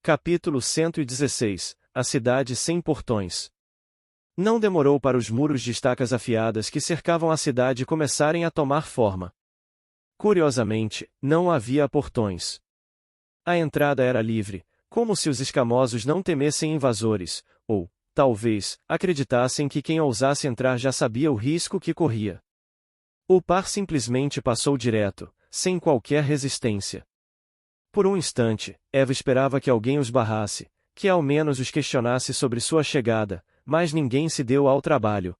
Capítulo 116 A cidade sem portões. Não demorou para os muros de estacas afiadas que cercavam a cidade começarem a tomar forma. Curiosamente, não havia portões. A entrada era livre, como se os escamosos não temessem invasores, ou, talvez, acreditassem que quem ousasse entrar já sabia o risco que corria. O par simplesmente passou direto, sem qualquer resistência. Por um instante, Eva esperava que alguém os barrasse, que ao menos os questionasse sobre sua chegada, mas ninguém se deu ao trabalho.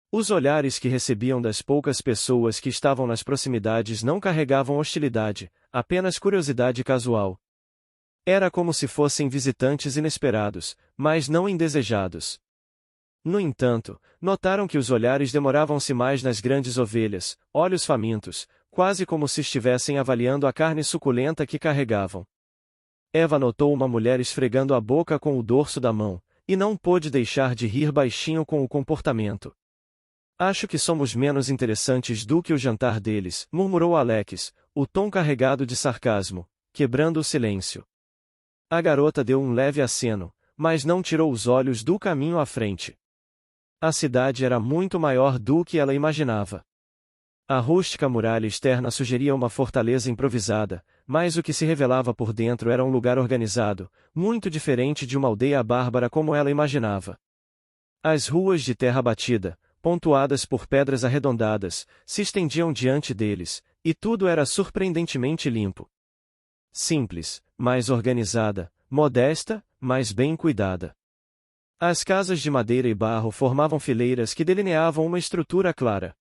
Os olhares que recebiam das poucas pessoas que estavam nas proximidades não carregavam hostilidade, apenas curiosidade casual. Era como se fossem visitantes inesperados, mas não indesejados. No entanto, notaram que os olhares demoravam-se mais nas grandes ovelhas, olhos famintos, quase como se estivessem avaliando a carne suculenta que carregavam. Eva notou uma mulher esfregando a boca com o dorso da mão, e não pôde deixar de rir baixinho com o comportamento. Acho que somos menos interessantes do que o jantar deles, murmurou Alex, o tom carregado de sarcasmo, quebrando o silêncio. A garota deu um leve aceno, mas não tirou os olhos do caminho à frente. A cidade era muito maior do que ela imaginava. A rústica muralha externa sugeria uma fortaleza improvisada, mas o que se revelava por dentro era um lugar organizado, muito diferente de uma aldeia bárbara como ela imaginava. As ruas de terra batida, pontuadas por pedras arredondadas, se estendiam diante deles, e tudo era surpreendentemente limpo. Simples, mas organizada, modesta, mas bem cuidada. As casas de madeira e barro formavam fileiras que delineavam uma estrutura clara.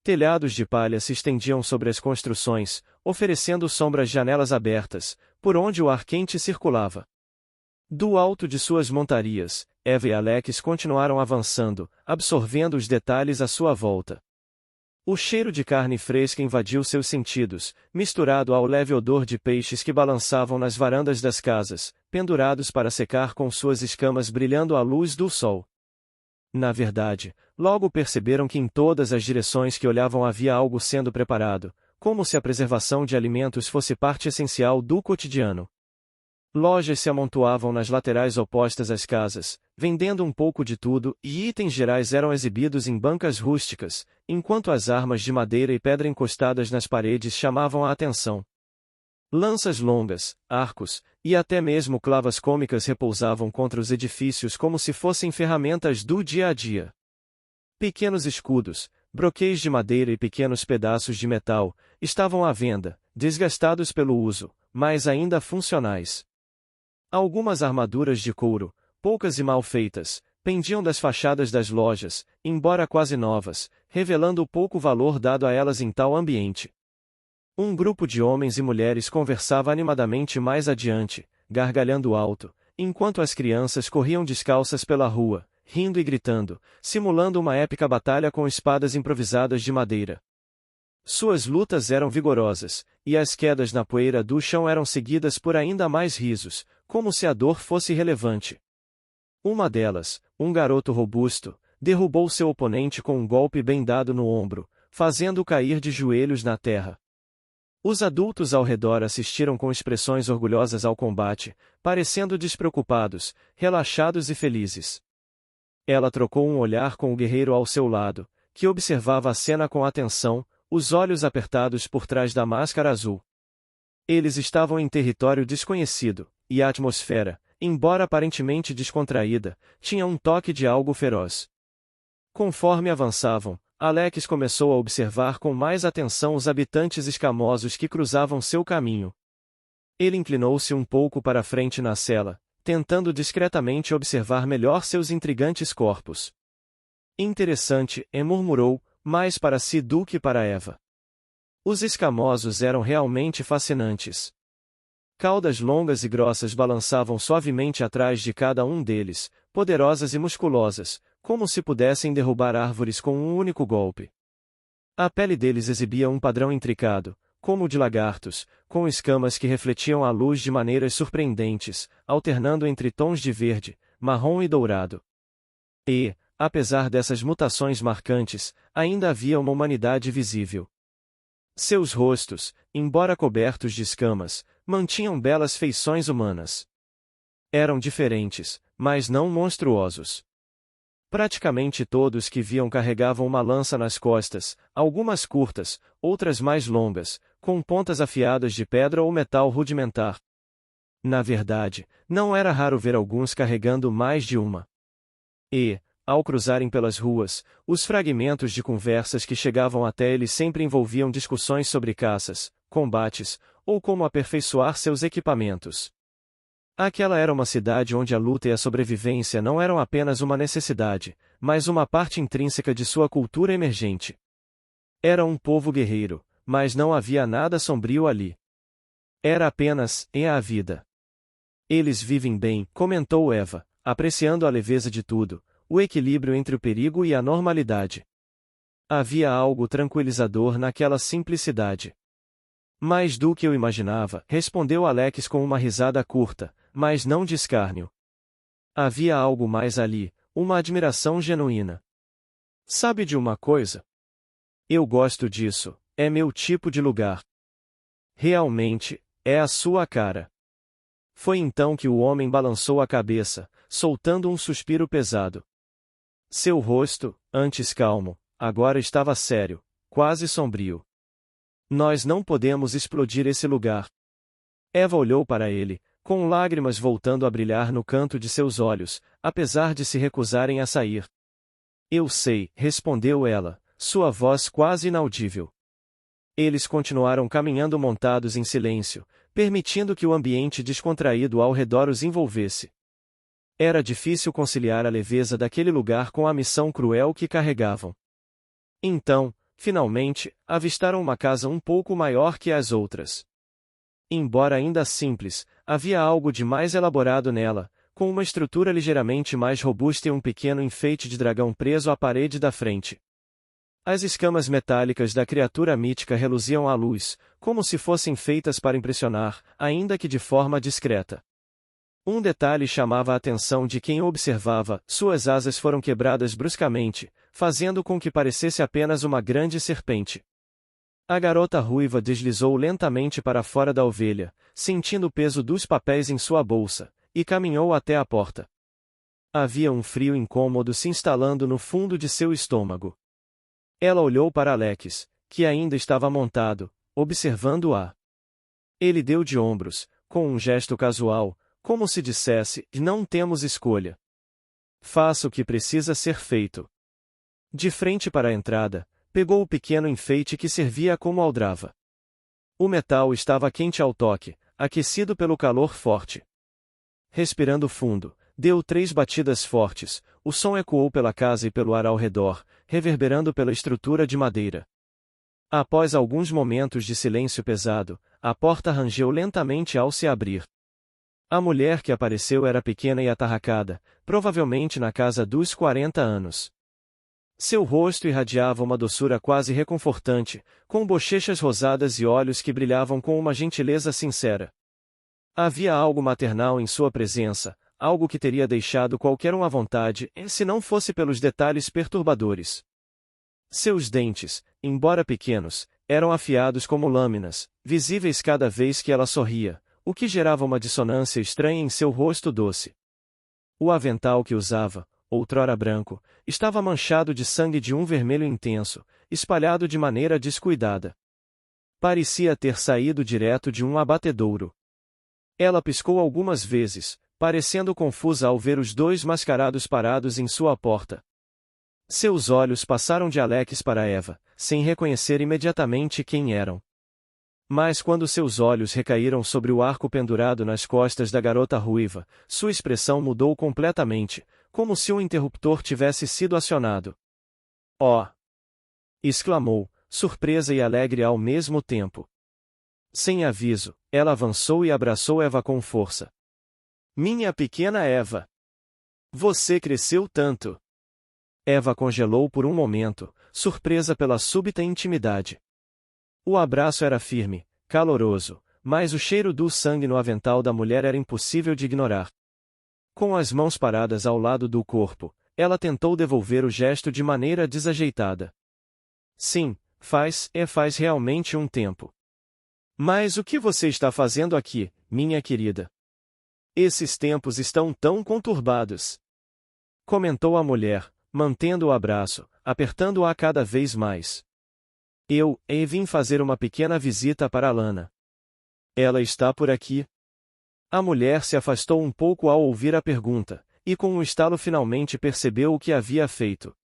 Telhados de palha se estendiam sobre as construções, oferecendo sombras janelas abertas, por onde o ar quente circulava. Do alto de suas montarias, Eva e Alex continuaram avançando, absorvendo os detalhes à sua volta. O cheiro de carne fresca invadiu seus sentidos, misturado ao leve odor de peixes que balançavam nas varandas das casas, pendurados para secar com suas escamas brilhando à luz do sol. Na verdade, logo perceberam que em todas as direções que olhavam havia algo sendo preparado, como se a preservação de alimentos fosse parte essencial do cotidiano. Lojas se amontoavam nas laterais opostas às casas, vendendo um pouco de tudo, e itens gerais eram exibidos em bancas rústicas, enquanto as armas de madeira e pedra encostadas nas paredes chamavam a atenção. Lanças longas, arcos, e até mesmo clavas cômicas repousavam contra os edifícios como se fossem ferramentas do dia a dia. Pequenos escudos, broquéis de madeira e pequenos pedaços de metal, estavam à venda, desgastados pelo uso, mas ainda funcionais. Algumas armaduras de couro, poucas e mal feitas, pendiam das fachadas das lojas, embora quase novas, revelando o pouco valor dado a elas em tal ambiente. Um grupo de homens e mulheres conversava animadamente mais adiante, gargalhando alto, enquanto as crianças corriam descalças pela rua, rindo e gritando, simulando uma épica batalha com espadas improvisadas de madeira. Suas lutas eram vigorosas, e as quedas na poeira do chão eram seguidas por ainda mais risos, como se a dor fosse relevante. Uma delas, um garoto robusto, derrubou seu oponente com um golpe bem dado no ombro, fazendo-o cair de joelhos na terra. Os adultos ao redor assistiram com expressões orgulhosas ao combate, parecendo despreocupados, relaxados e felizes. Ela trocou um olhar com o guerreiro ao seu lado, que observava a cena com atenção, os olhos apertados por trás da máscara azul. Eles estavam em território desconhecido, e a atmosfera, embora aparentemente descontraída, tinha um toque de algo feroz. Conforme avançavam, Alex começou a observar com mais atenção os habitantes escamosos que cruzavam seu caminho. Ele inclinou-se um pouco para a frente na cela, tentando discretamente observar melhor seus intrigantes corpos. Interessante, murmurou, mais para si do que para Eva. Os escamosos eram realmente fascinantes. Caudas longas e grossas balançavam suavemente atrás de cada um deles, poderosas e musculosas, como se pudessem derrubar árvores com um único golpe. A pele deles exibia um padrão intricado, como o de lagartos, com escamas que refletiam a luz de maneiras surpreendentes, alternando entre tons de verde, marrom e dourado. E, apesar dessas mutações marcantes, ainda havia uma humanidade visível. Seus rostos, embora cobertos de escamas, mantinham belas feições humanas. Eram diferentes, mas não monstruosos. Praticamente todos que viam carregavam uma lança nas costas, algumas curtas, outras mais longas, com pontas afiadas de pedra ou metal rudimentar. Na verdade, não era raro ver alguns carregando mais de uma. E, ao cruzarem pelas ruas, os fragmentos de conversas que chegavam até eles sempre envolviam discussões sobre caças, combates, ou como aperfeiçoar seus equipamentos. Aquela era uma cidade onde a luta e a sobrevivência não eram apenas uma necessidade, mas uma parte intrínseca de sua cultura emergente. Era um povo guerreiro, mas não havia nada sombrio ali. Era apenas a vida. Eles vivem bem, comentou Eva, apreciando a leveza de tudo, o equilíbrio entre o perigo e a normalidade. Havia algo tranquilizador naquela simplicidade. Mais do que eu imaginava, respondeu Alex com uma risada curta, mas não de escárnio. Havia algo mais ali, uma admiração genuína. Sabe de uma coisa? Eu gosto disso, é meu tipo de lugar. Realmente, é a sua cara. Foi então que o homem balançou a cabeça, soltando um suspiro pesado. Seu rosto, antes calmo, agora estava sério, quase sombrio. Nós não podemos explodir esse lugar. Eva olhou para ele, com lágrimas voltando a brilhar no canto de seus olhos, apesar de se recusarem a sair. Eu sei, respondeu ela, sua voz quase inaudível. Eles continuaram caminhando montados em silêncio, permitindo que o ambiente descontraído ao redor os envolvesse. Era difícil conciliar a leveza daquele lugar com a missão cruel que carregavam. Então, finalmente, avistaram uma casa um pouco maior que as outras. Embora ainda simples, havia algo de mais elaborado nela, com uma estrutura ligeiramente mais robusta e um pequeno enfeite de dragão preso à parede da frente. As escamas metálicas da criatura mítica reluziam à luz, como se fossem feitas para impressionar, ainda que de forma discreta. Um detalhe chamava a atenção de quem observava: suas asas foram quebradas bruscamente, fazendo com que parecesse apenas uma grande serpente. A garota ruiva deslizou lentamente para fora da ovelha, sentindo o peso dos papéis em sua bolsa, e caminhou até a porta. Havia um frio incômodo se instalando no fundo de seu estômago. Ela olhou para Alex, que ainda estava montado, observando-a. Ele deu de ombros, com um gesto casual, como se dissesse: não temos escolha. Faça o que precisa ser feito. De frente para a entrada, pegou o pequeno enfeite que servia como aldrava. O metal estava quente ao toque, aquecido pelo calor forte. Respirando fundo, deu 3 batidas fortes, o som ecoou pela casa e pelo ar ao redor, reverberando pela estrutura de madeira. Após alguns momentos de silêncio pesado, a porta rangeu lentamente ao se abrir. A mulher que apareceu era pequena e atarracada, provavelmente na casa dos 40 anos. Seu rosto irradiava uma doçura quase reconfortante, com bochechas rosadas e olhos que brilhavam com uma gentileza sincera. Havia algo maternal em sua presença, algo que teria deixado qualquer um à vontade, se não fosse pelos detalhes perturbadores. Seus dentes, embora pequenos, eram afiados como lâminas, visíveis cada vez que ela sorria, o que gerava uma dissonância estranha em seu rosto doce. O avental que usava, outrora branco, estava manchado de sangue de um vermelho intenso, espalhado de maneira descuidada. Parecia ter saído direto de um abatedouro. Ela piscou algumas vezes, parecendo confusa ao ver os 2 mascarados parados em sua porta. Seus olhos passaram de Alex para Eva, sem reconhecer imediatamente quem eram. Mas quando seus olhos recaíram sobre o arco pendurado nas costas da garota ruiva, sua expressão mudou completamente, como se um interruptor tivesse sido acionado. Oh! Exclamou, surpresa e alegre ao mesmo tempo. Sem aviso, ela avançou e abraçou Eva com força. Minha pequena Eva! Você cresceu tanto! Eva congelou por um momento, surpresa pela súbita intimidade. O abraço era firme, caloroso, mas o cheiro do sangue no avental da mulher era impossível de ignorar. Com as mãos paradas ao lado do corpo, ela tentou devolver o gesto de maneira desajeitada. Sim, faz realmente um tempo. Mas o que você está fazendo aqui, minha querida? Esses tempos estão tão conturbados. Comentou a mulher, mantendo o abraço, apertando-a cada vez mais. Eu vim fazer uma pequena visita para Lana. Ela está por aqui? A mulher se afastou um pouco ao ouvir a pergunta, e com um estalo finalmente percebeu o que havia feito.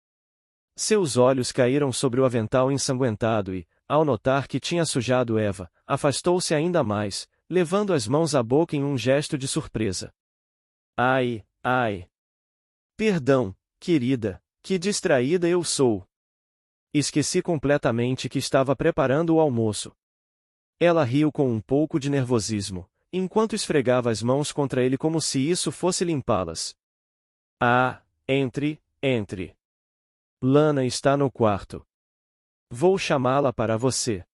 Seus olhos caíram sobre o avental ensanguentado e, ao notar que tinha sujado Eva, afastou-se ainda mais, levando as mãos à boca em um gesto de surpresa. Ai, ai! Perdão, querida, que distraída eu sou! Esqueci completamente que estava preparando o almoço. Ela riu com um pouco de nervosismo, enquanto esfregava as mãos contra ele como se isso fosse limpá-las. Ah, entre. Lana está no quarto. Vou chamá-la para você.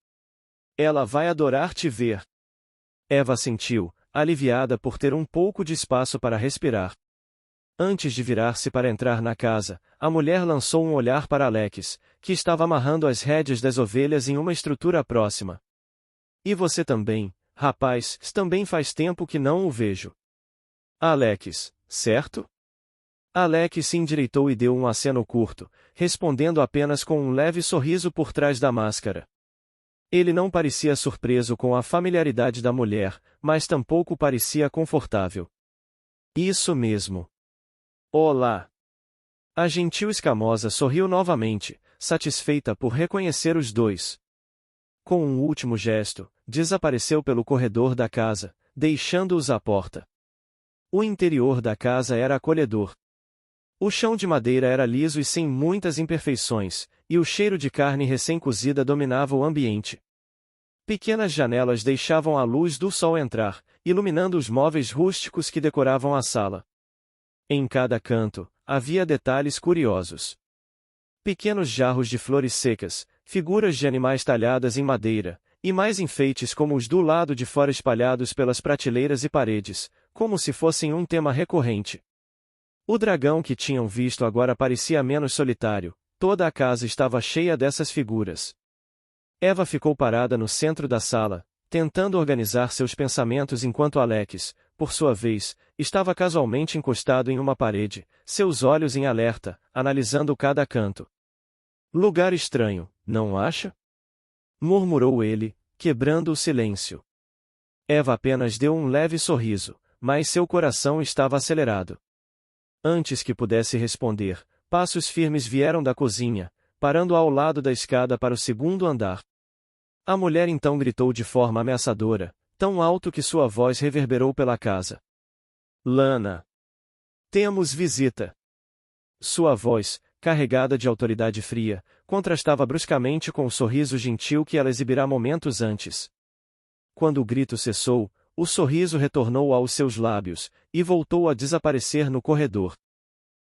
Ela vai adorar te ver. Eva sentiu, aliviada por ter um pouco de espaço para respirar. Antes de virar-se para entrar na casa, a mulher lançou um olhar para Alex, que estava amarrando as rédeas das ovelhas em uma estrutura próxima. E você também, rapaz, também faz tempo que não o vejo. Alex, certo? Alex se endireitou e deu um aceno curto, respondendo apenas com um leve sorriso por trás da máscara. Ele não parecia surpreso com a familiaridade da mulher, mas tampouco parecia confortável. Isso mesmo. Olá! A gentil escamosa sorriu novamente, satisfeita por reconhecer os dois. Com um último gesto, desapareceu pelo corredor da casa, deixando-os à porta. O interior da casa era acolhedor. O chão de madeira era liso e sem muitas imperfeições, e o cheiro de carne recém-cozida dominava o ambiente. Pequenas janelas deixavam a luz do sol entrar, iluminando os móveis rústicos que decoravam a sala. Em cada canto, havia detalhes curiosos. Pequenos jarros de flores secas, figuras de animais talhadas em madeira, e mais enfeites como os do lado de fora espalhados pelas prateleiras e paredes, como se fossem um tema recorrente. O dragão que tinham visto agora parecia menos solitário, toda a casa estava cheia dessas figuras. Eva ficou parada no centro da sala, tentando organizar seus pensamentos enquanto Alex, por sua vez, estava casualmente encostado em uma parede, seus olhos em alerta, analisando cada canto. Lugar estranho, não acha? Murmurou ele, quebrando o silêncio. Eva apenas deu um leve sorriso, mas seu coração estava acelerado. Antes que pudesse responder, passos firmes vieram da cozinha, parando ao lado da escada para o segundo andar. A mulher então gritou de forma ameaçadora, tão alto que sua voz reverberou pela casa. Lana! Temos visita! Sua voz, carregada de autoridade fria, contrastava bruscamente com o sorriso gentil que ela exibira momentos antes. Quando o grito cessou, o sorriso retornou aos seus lábios, e voltou a desaparecer no corredor.